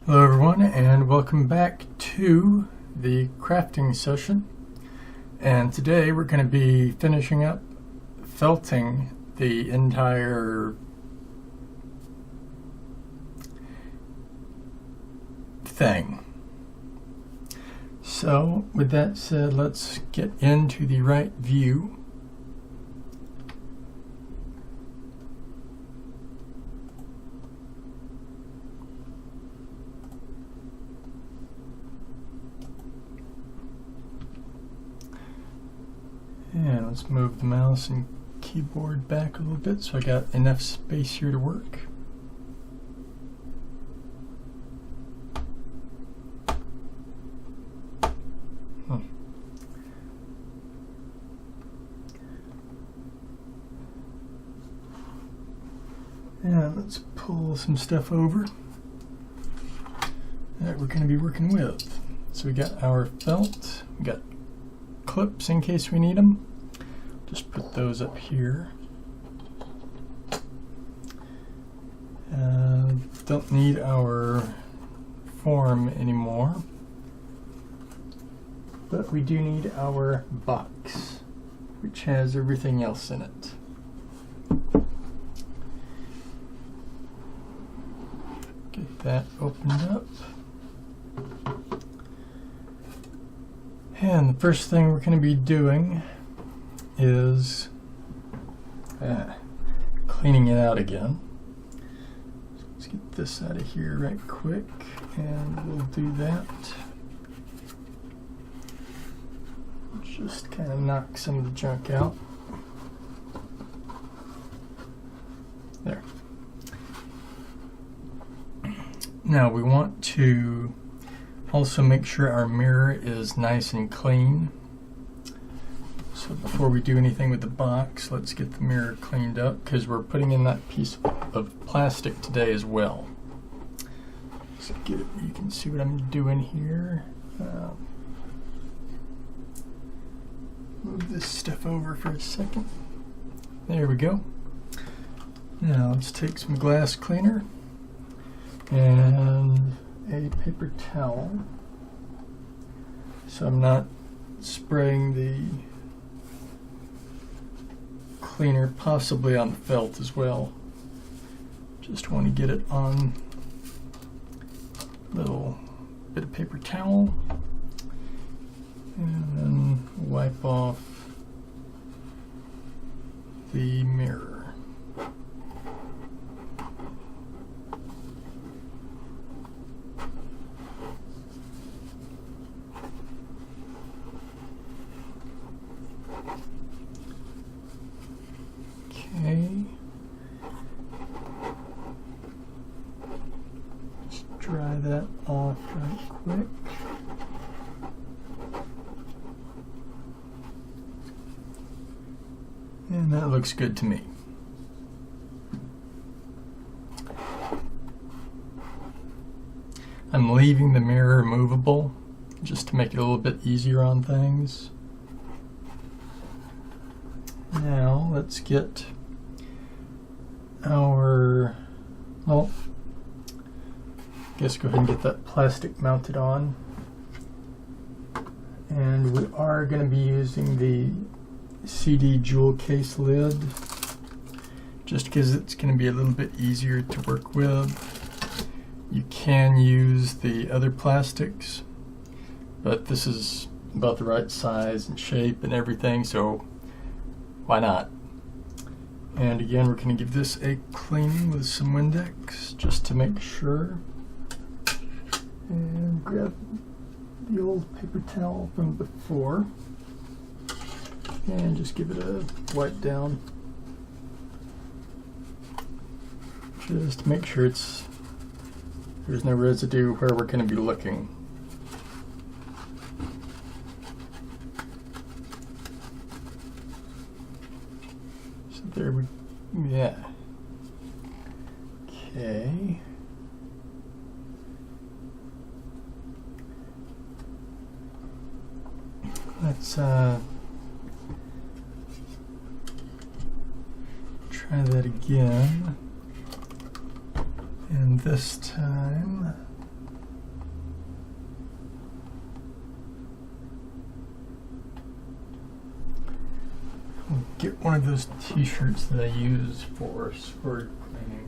Hello everyone, and welcome back to the crafting session. And today we're going to be finishing up felting the entire thing. So with that said, let's get into the right view. And let's move the mouse and keyboard back a little bit so I got enough space here to work. And let's pull some stuff over that we're going to be working with. So we got our felt, we got clips in case we need them. Just put those up here. Don't need our form anymore, but we do need our box, which has everything else in it. Get that opened up. And the first thing we're going to be doing is cleaning it out again. So let's get this out of here right quick, and we'll do that. Just kind of knock some of the junk out. There. Now we want to also make sure our mirror is nice and clean. So before we do anything with the box, let's get the mirror cleaned up, because we're putting in that piece of plastic today as well. So get it, you can see what I'm doing here. Move this stuff over for a second. There we go. Now let's take some glass cleaner and a paper towel, so I'm not spraying the cleaner possibly on the felt as well. Just want to get it on a little bit of paper towel and then wipe off the mirror. Just dry that off right quick. And that looks good to me. I'm leaving the mirror movable just to make it a little bit easier on things. Now let's get our, well, I guess go ahead and get that plastic mounted on. And we are going to be using the CD jewel case lid, just because it's going to be a little bit easier to work with. You can use the other plastics, but this is about the right size and shape and everything, so why not? And again, we're going to give this a cleaning with some Windex just to make sure. And grab the old paper towel from before and just give it a wipe down. Just to make sure there's no residue where we're going to be looking. There we, yeah. Okay. Let's try that again. And this time get one of those t-shirts that I use for sword cleaning.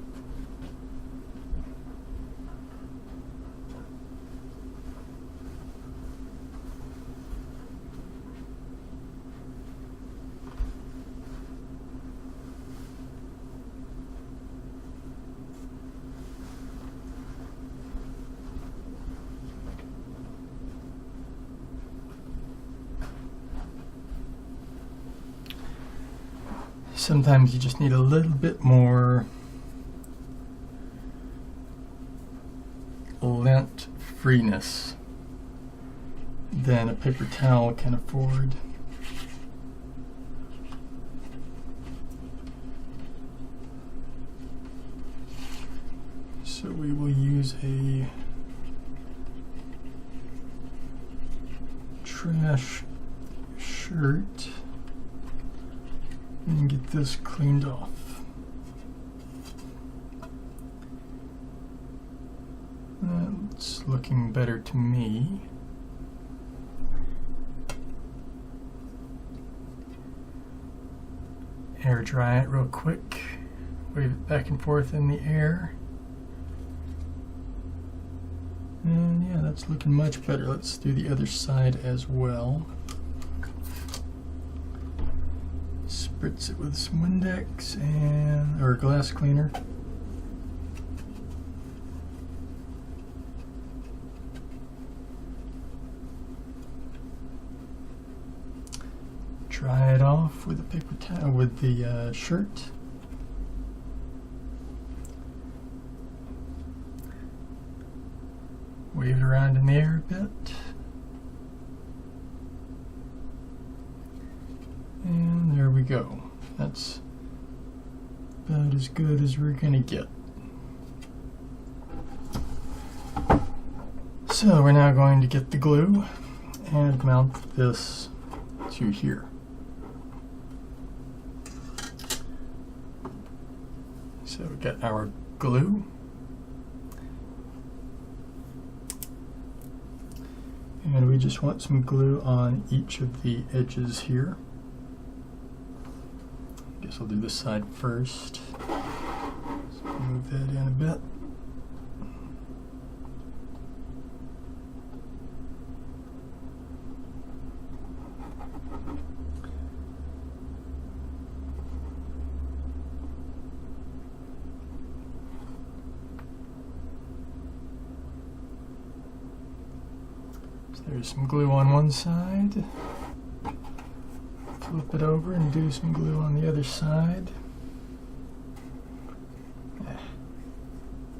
Sometimes you just need a little bit more lint freeness than a paper towel can afford. So we will use a trash shirt and get this cleaned off. That's looking better to me. Air dry it real quick. Wave it back and forth in the air. And yeah, that's looking much better. Let's do the other side as well. Spritz it with some Windex or glass cleaner. Dry it off with a paper towel with the shirt. Wave it around in the air a bit. And there we go. That's about as good as we're gonna get. So we're now going to get the glue and mount this to here. So we got our glue. And we just want some glue on each of the edges here. Guess I'll do this side first. So move that in a bit. So there's some glue on one side. Flip it over and do some glue on the other side.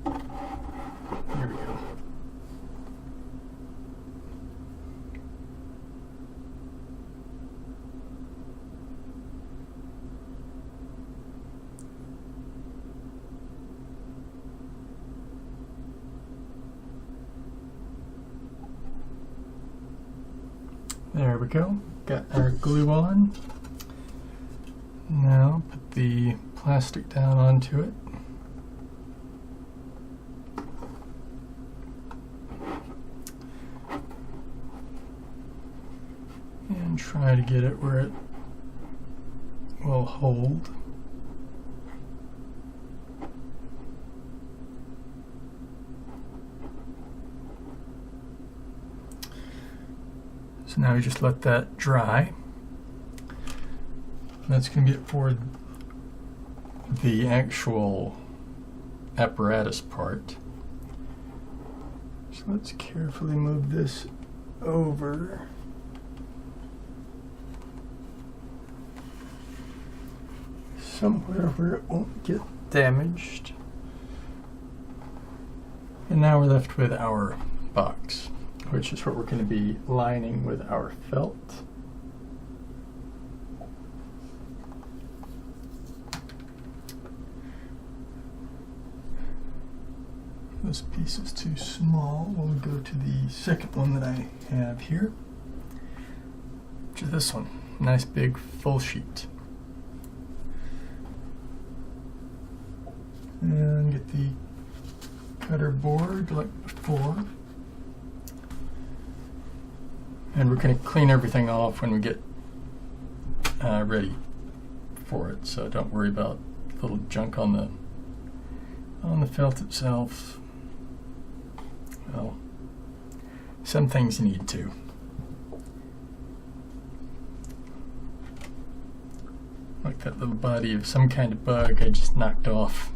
There we go. There we go. Got our glue on. Now put the plastic down onto it. And try to get it where it will hold. So now we just let that dry. That's going to be it for the actual apparatus part. So let's carefully move this over. Somewhere where it won't get damaged. And now we're left with our box, which is what we're going to be lining with our felt. This piece is too small. We'll go to the second one that I have here, which is this one. Nice big full sheet. And get the cutter board like before. And we're going to clean everything off when we get ready. for it, so don't worry about little junk on the felt itself. Well, some things need to. Like that little body of some kind of bug I just knocked off.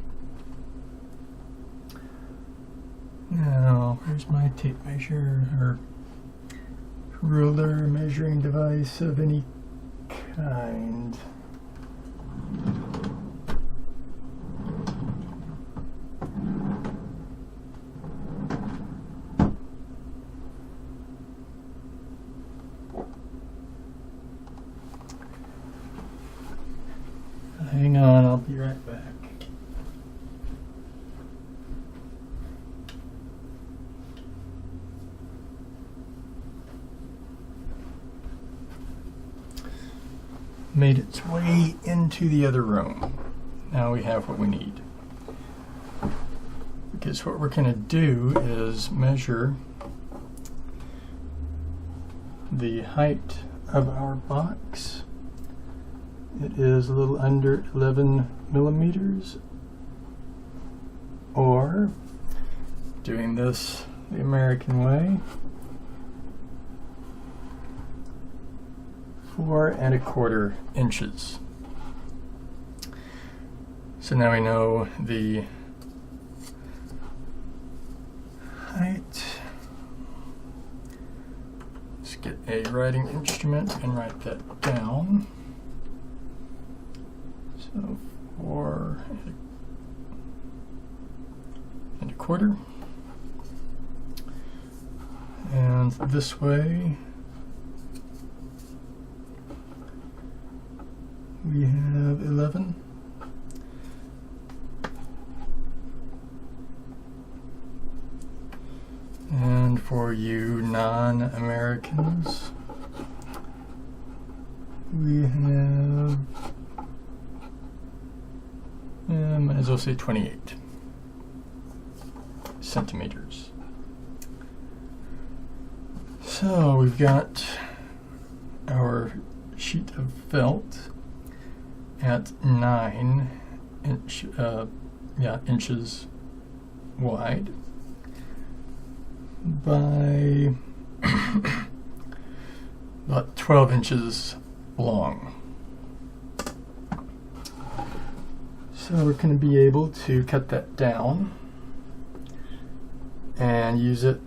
Now, where's my tape measure or ruler, measuring device of any kind? Hang on, I'll be right back. Made its way into the other room. Now we have what we need. Because what we're going to do is measure the height of our box. It is a little under 11 millimeters, or doing this the American way, 4 1/4 inches. So now we know the height. Let's get a writing instrument and write that down. So 4 1/4. And this way we have 11. And for you non-Americans, we have, might as well say 28 centimeters. So we've got our sheet of felt at 9 inches wide by about 12 inches long. So we're going to be able to cut that down and use it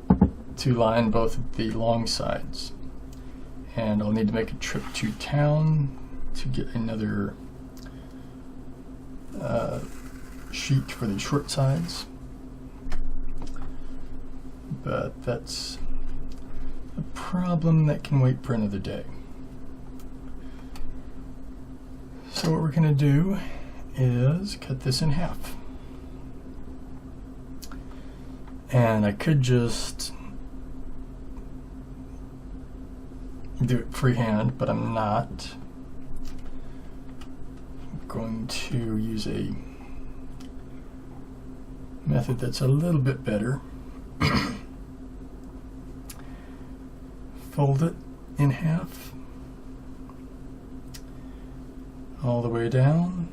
to line both of the long sides. And I'll need to make a trip to town to get another sheet for the short sides. But that's a problem that can wait for another day. So what we're going to do is cut this in half. And I could just do it freehand, but I'm not. I'm going to use a method that's a little bit better. Fold it in half all the way down,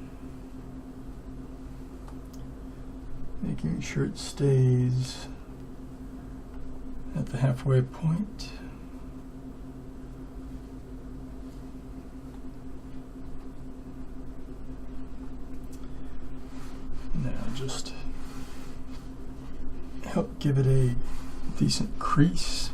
making sure it stays at the halfway point. Now just help give it a decent crease.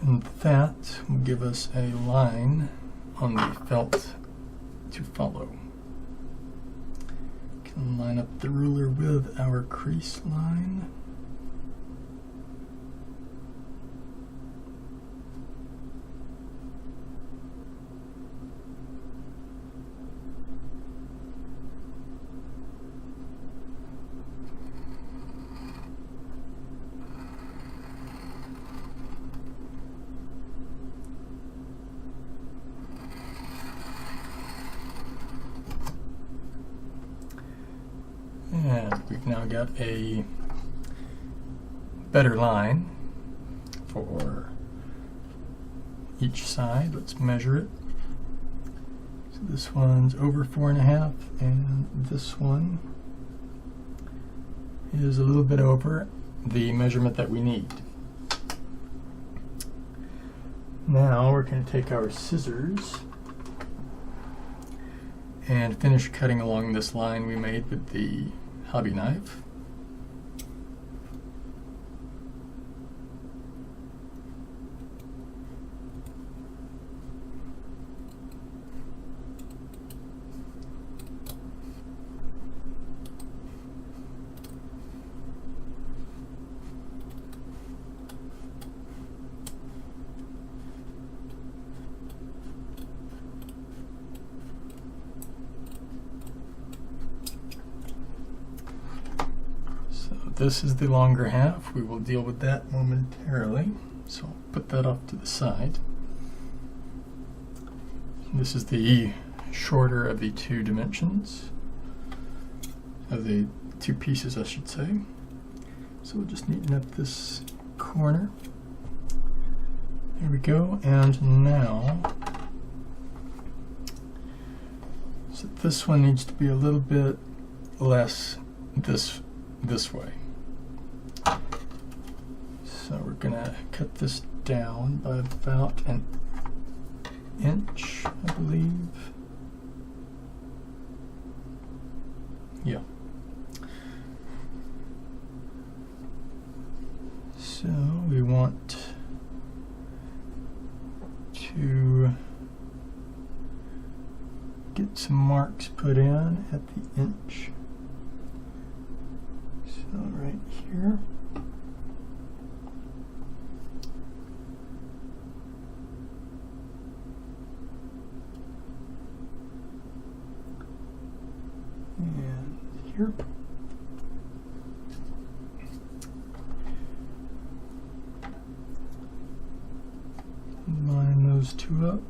And that will give us a line on the felt to follow. Can line up the ruler with our crease line. And we've now got a better line for each side. Let's measure it. So this one's over 4.5, and this one is a little bit over the measurement that we need. Now we're going to take our scissors and finish cutting along this line we made with the hobby knife. This is the longer half. We will deal with that momentarily. So I'll put that off to the side. This is the shorter of the two dimensions, of the two pieces, I should say. So we'll just neaten up this corner. There we go. And now, so this one needs to be a little bit less this way. So we're going to cut this down by about an inch, I believe. Yeah. So we want to get some marks put in at the inch. So right here. And here. Line those two up.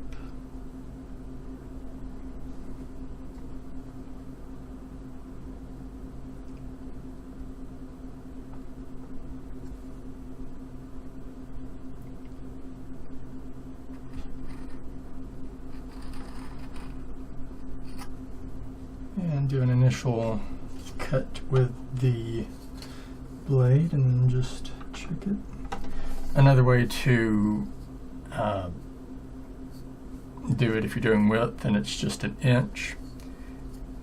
And do an initial cut with the blade and then just check it. Another way to do it, if you're doing width and it's just an inch,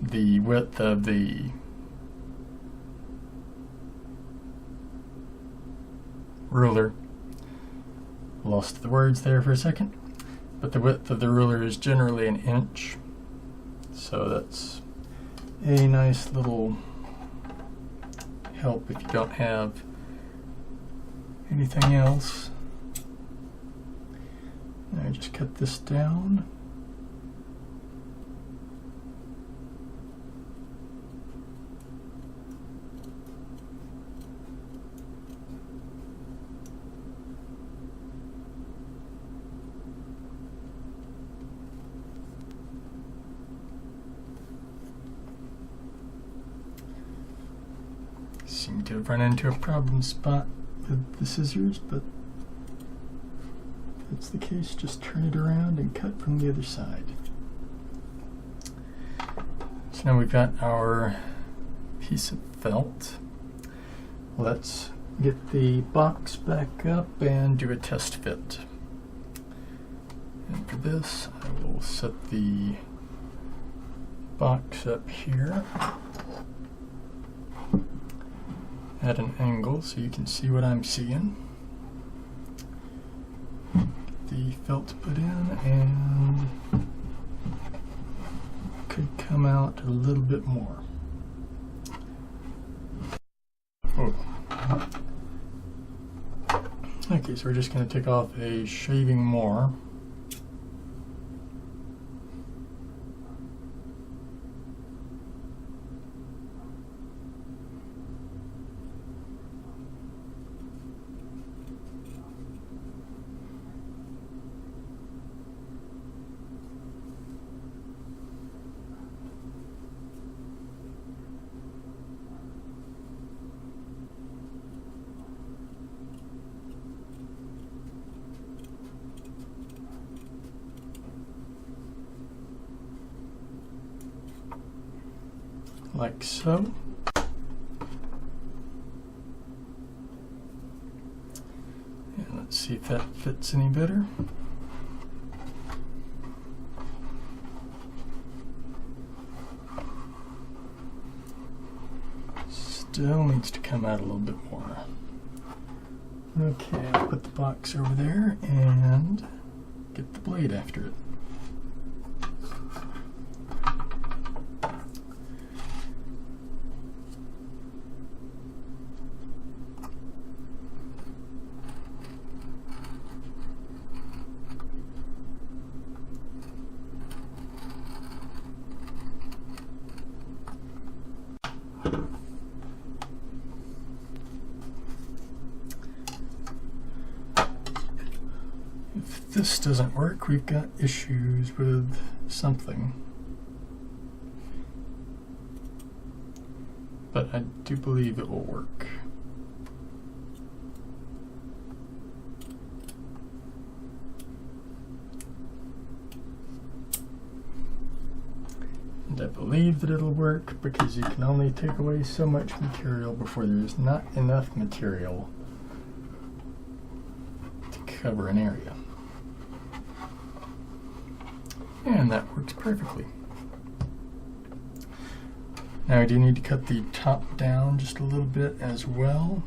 the width of the ruler, lost the words there for a second, but the width of the ruler is generally an inch, so that's a nice little help if you don't have anything else. Now just cut this down. Seem to have run into a problem spot with the scissors, but if that's the case, just turn it around and cut from the other side. So now we've got our piece of felt. Let's get the box back up and do a test fit. And for this, I will set the box up here at an angle so you can see what I'm seeing. Get the felt put in, and could come out a little bit more. Oh. Okay, so we're just going to take off a shaving more. like so. And let's see if that fits any better. Still needs to come out a little bit more. Okay, I'll put the box over there and get the blade after it. If this doesn't work, we've got issues with something. But I do believe it will work. And I believe that it'll work because you can only take away so much material before there's not enough material to cover an area. And that works perfectly. Now I do need to cut the top down just a little bit as well.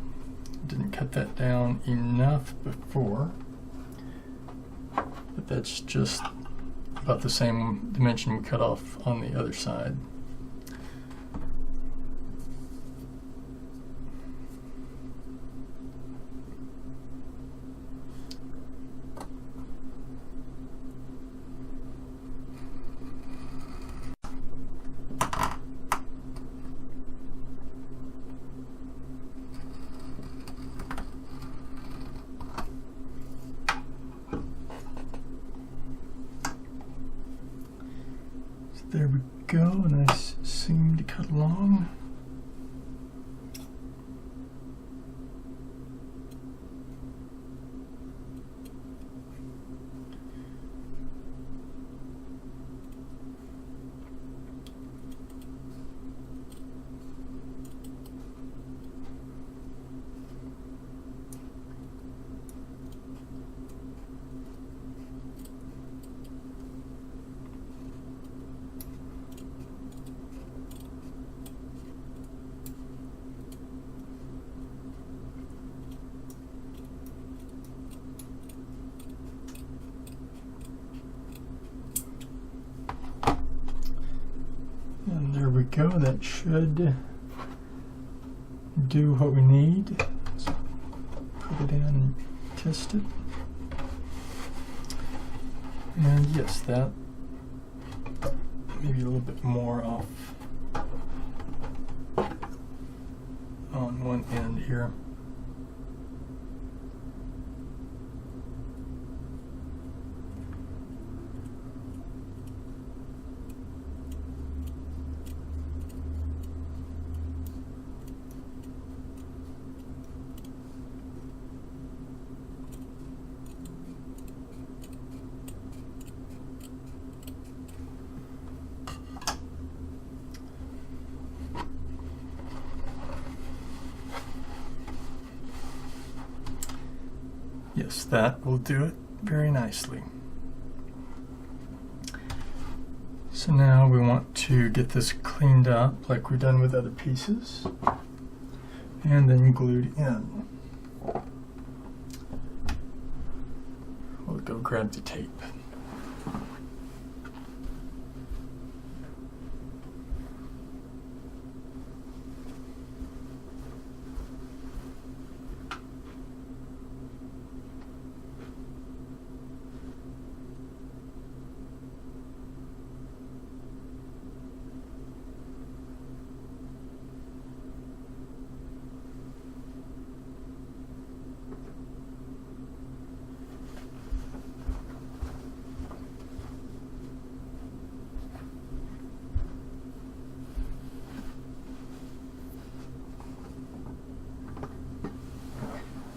Didn't cut that down enough before, but that's just about the same dimension we cut off on the other side. There we go, nice seam to cut along. And there we go, that should do what we need. Let's put it in and test it. And yes, that maybe a little bit more off on one end here. Yes, that will do it very nicely. So now we want to get this cleaned up like we've done with other pieces and then glued in. We'll go grab the tape.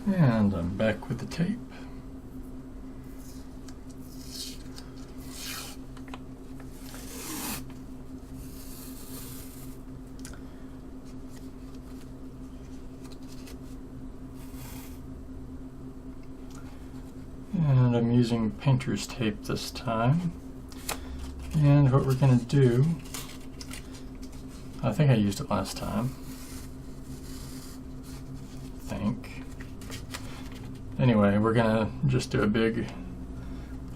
And I'm back with the tape. using painter's tape this time. And what we're going to do, I think I used it last time. Anyway, we're going to just do a big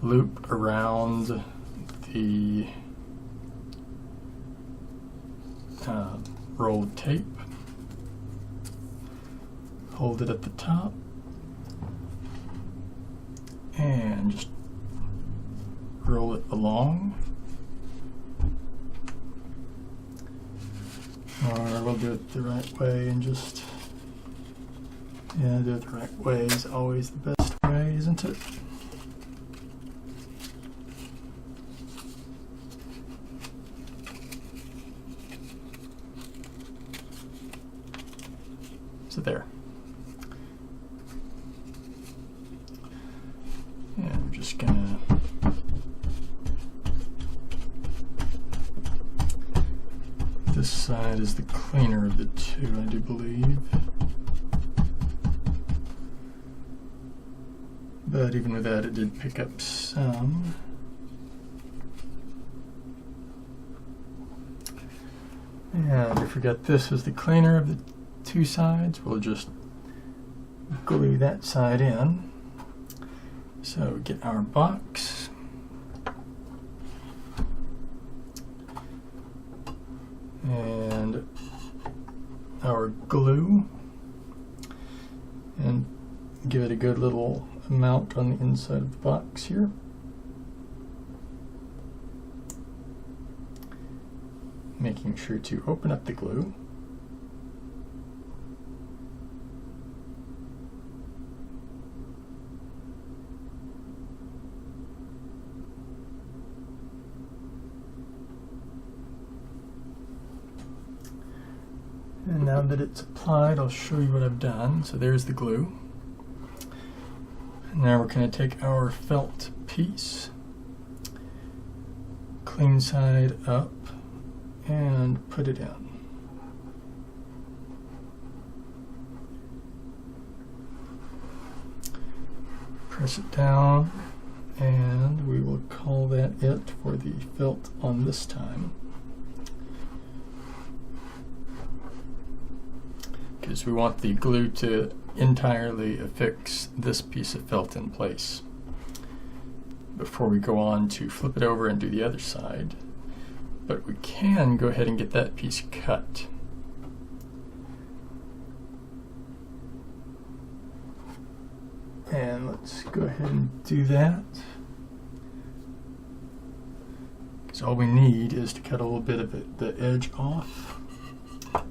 loop around the rolled tape. Hold it at the top and just roll it along. Or we'll do it the right way and just, yeah, do it the right way is always the best way, isn't it? So there. And I'm just gonna this side is the cleaner of the two, I do believe. But even with that, it did pick up some. And if we got this as the cleaner of the two sides, we'll just glue that side in. So get our box. And our glue. And give it a good little amount on the inside of the box here. Making sure to open up the glue. And now that it's applied, I'll show you what I've done. So there's the glue. And now we're going to take our felt piece, clean side up, and put it in. Press it down, and we will call that it for the felt on this time. Because we want the glue to entirely affix this piece of felt in place before we go on to flip it over and do the other side. But we can go ahead and get that piece cut. And let's go ahead and do that. Because all we need is to cut a little bit of the edge off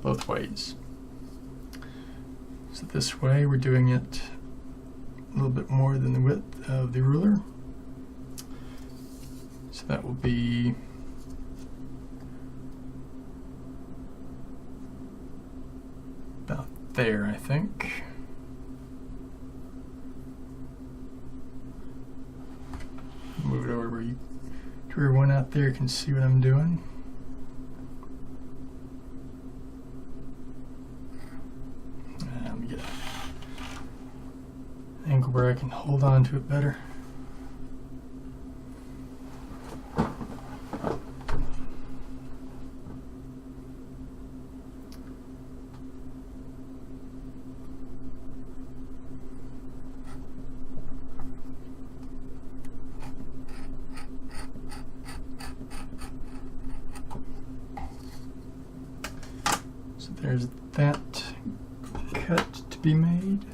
both ways. So this way we're doing it a little bit more than the width of the ruler. So that will be about there, I think. Move it over where you, to everyone out there can see what I'm doing. Let me get an angle where I can hold on to it better. There's that cut to be made.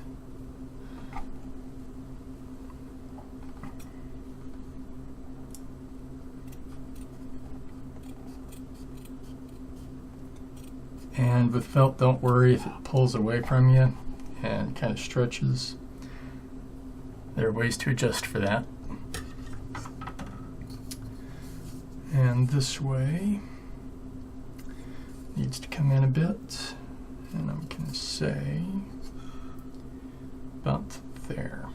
And with felt, don't worry if it pulls away from you and kind of stretches. There are ways to adjust for that. And this way needs to come in a bit, and I'm going to say about there.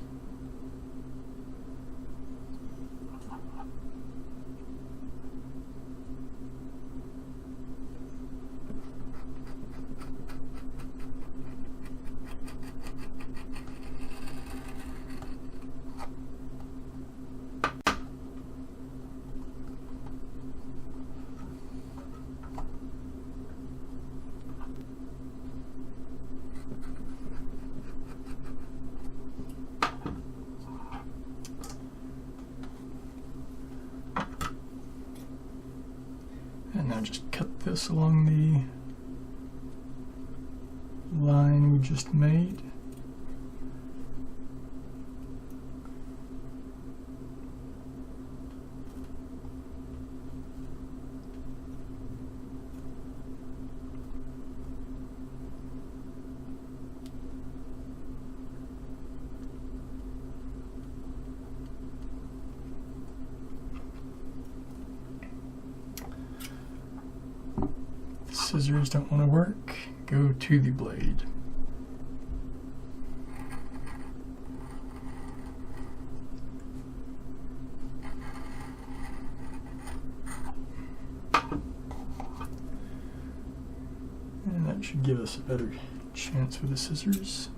Now just cut this along the line we just made. Scissors don't want to work, go to the blade. And that should give us a better chance with the scissors.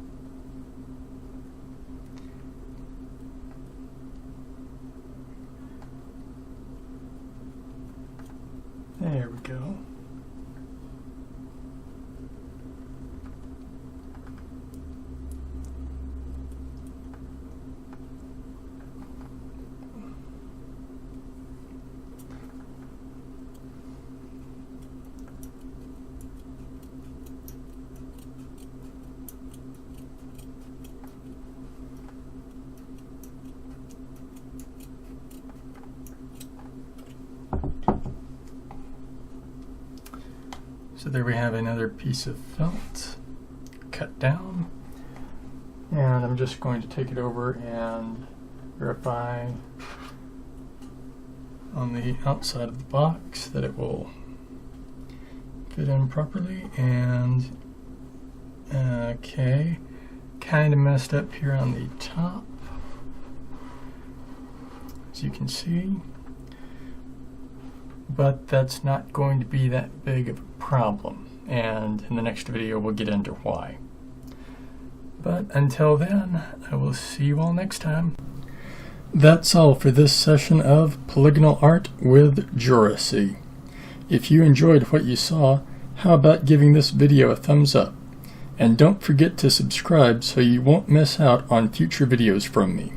There we go. So there we have another piece of felt cut down, and I'm just going to take it over and verify on the outside of the box that it will fit in properly. And okay, kind of messed up here on the top, as you can see. But that's not going to be that big of a problem, and in the next video we'll get into why. But until then, I will see you all next time. That's all for this session of Polygonal Art with JoRaSe's. If you enjoyed what you saw, how about giving this video a thumbs up? And don't forget to subscribe so you won't miss out on future videos from me.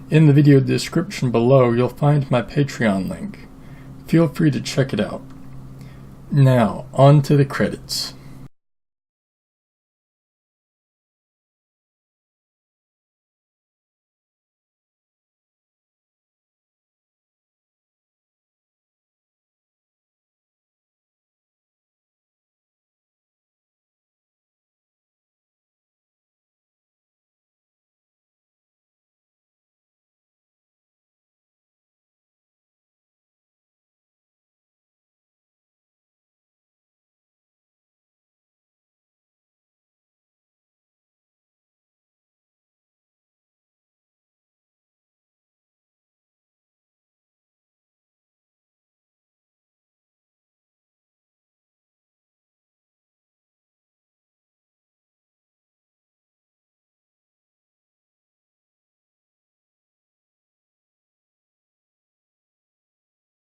In the video description below, you'll find my Patreon link. Feel free to check it out. Now, on to the credits.